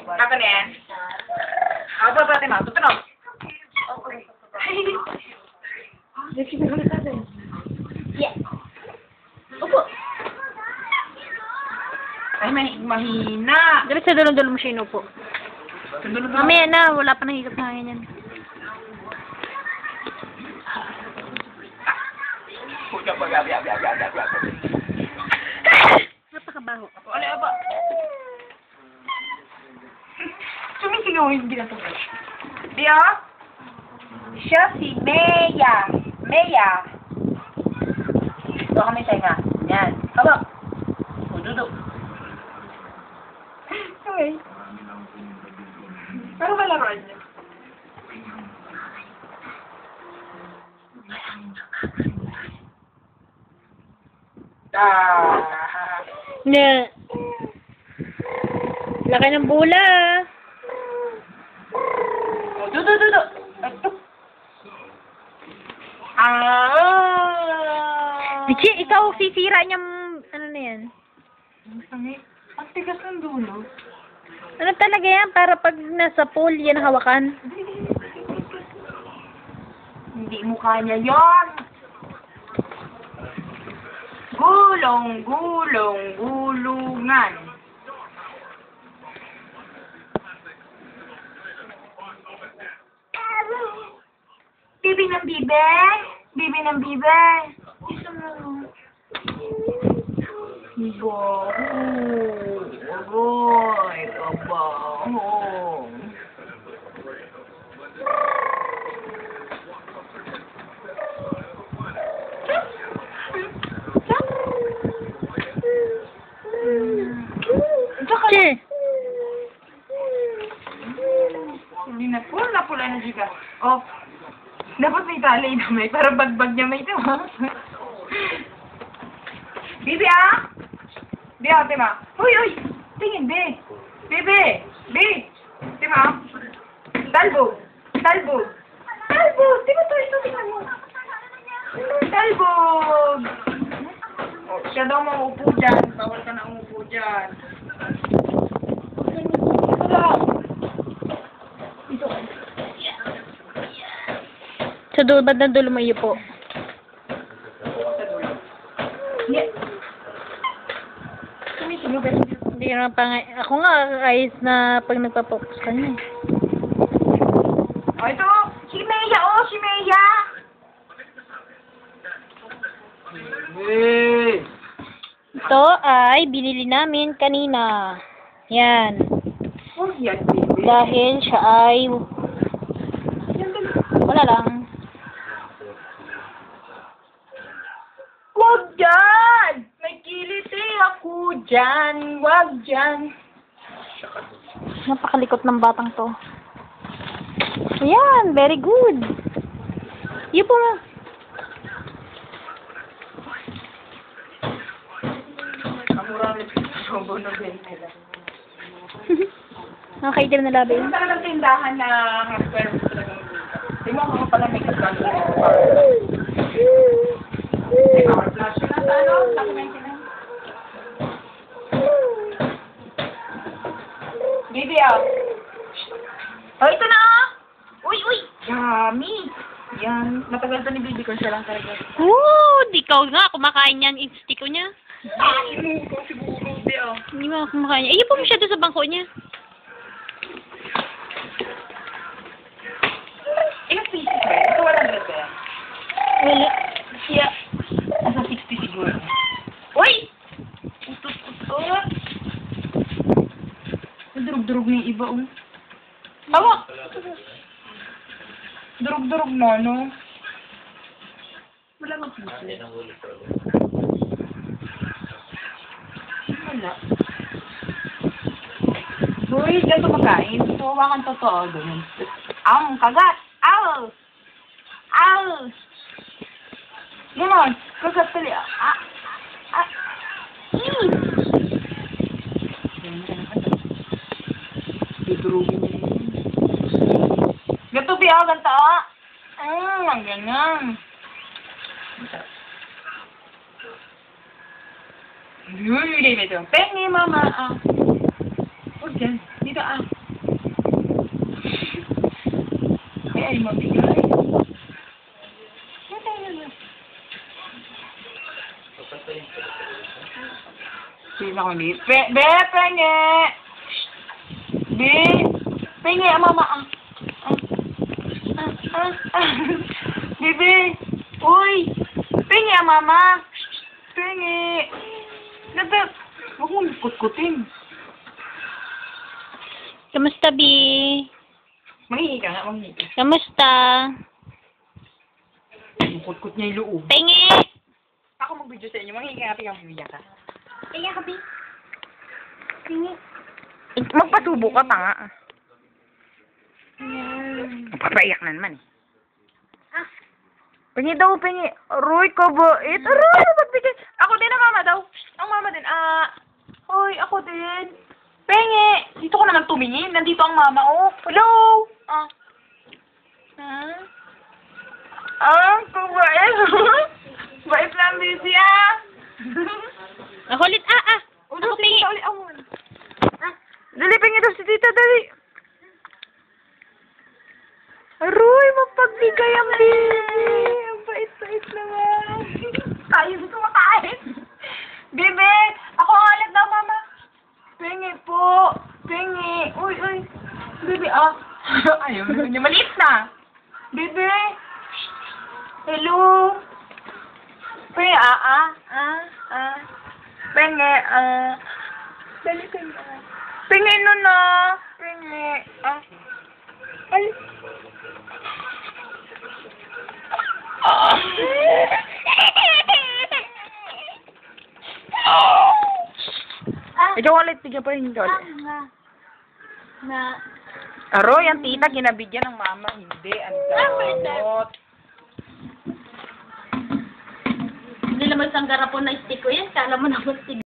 Ako na yan. Ako pa pati ma. Tutunog. Yeah. Opo. Ay, mahina. Dali sa dulong-dulong mo siya inupo. Mamaya na, wala pa nahigap na hangin yan. Napakabaho. Ano ba? Sumisigaw yung ginagawa. Diyo? Siya si Meya. Meya. Ito kami tayo nga. Yan. Haba. Duduk. Okay. Pero malaroan niya. Na. Laki ng bula. Duduk. Ito. Bichi, ikaw sisira niyang, ano na yan? Ang tigas ng dulo. Ano talaga yan? Para pag nasa pool, yan hawakan. Hindi mukha niya yon. Gulungan. Bibi ng bibe. Bibi ng bibe. Isa mo. Baho. Aroy, kabaho. Che. Hindi na pula na juga. Oh. Dapat may tali na may. Para bagbag niya may ito. Bibi ah! Bibi ah, tima. Uy! Tingin, Bi. Bibi! Bi! Tima. Talbog! Tima to, ito, tingnan mo. Talbog! Oh, siya daw mauupo dyan. Bawal ka na umupo dyan. Sa dulo, ba't na dulo mo po? Yeah. Hindi na ako nga, ayos na pag nagpapokus ka niya. Oh, ito! Si Meya! Oh, si Meya! Ito ay binili namin kanina. Yan. Oh, yan, baby. Dahil siya ay wala lang. Wag dyan! May kiliti ako dyan. Wag dyan. Napakalikot ng batang to. Ayan, very good. Yun po. Kamura rin sa bono nila. Nakakaitim na labi. Ito talagang tindahan na hardware. Hindi mo ako pala may kasama. Power flash na sa ano? Documentin na. Baby, ah. Oh, ito na, ah. Uy! Yummy! Yan. Matagal to ni baby ko. Siya lang talaga. Di ka nga. Kumakain yan. I-stick ko niya. Ay, mo ko siguro, baby, ah. Hindi mo kumakain niya. Iyo po mo siya doon sa bangko niya. Ilang pieces ba? Ito walang ganda. Wala. Yeah. Nasa 60 siguro. Uy! Utot. Durug-durug na yung iba, oh. Tawa! Durug-durug na, no? Wala mang pieces. Wala. Uy, ganito makain. So, wakan totoo. Ganyan. Kagat! Ow! Ganon. Kagat pali. Dudurugin niya yun. Ganto biya, ganto. Ganyan. Uy, dito. Pengi, mama. Huwag dyan. Dito, Ay, mabigay. Sino ko ni? Be, penge! Be, penge, mama. Bibi, uy, penge, mama. Penge. Nabe, huwag mo kutkutin. Kamusta, Bi? Manghihi ka nga, manghihi ka. Kamusta? Kutkut niya yung loob. Pingi! Ako mag-video sa inyo, manghihi ka nga, tingnan bibigyan ka. Pingi ka, Bi. Pingi. Magpasubo ka, tanga. Magpapaiyak na naman eh. Pingi daw, pingi. Aroy, kabait. Aroy, magbigay. Ako din ang mama daw. Ang mama din. Hoy, ako din. Pingi. Dito ko naman tumingin. Nandito ang mama, oh. Hello. Kabait. Bait lang, busy, Ako ulit, Ako, Pingi. Dali, pingi daw si tita, dali. Aroy, mapagbigay ang baby. Ang bait-bait naman. Tayo gusto makain. Bebe, ako ang alat na, mama. Pingi po. Pingi. Uy. Bebe, ayaw na niya. Maliit na. Bebe. Hello. Pingi, Pingi, Dali, pingi. Pingi, no. Pingi, Ay. Ikaw ulit, bigyan pa rin ulit. Aroy, ang tita, ginabigyan ng mama. Hindi, ang damot. Hindi naman isang garapon na stick ko yan. Kala mo naman stick.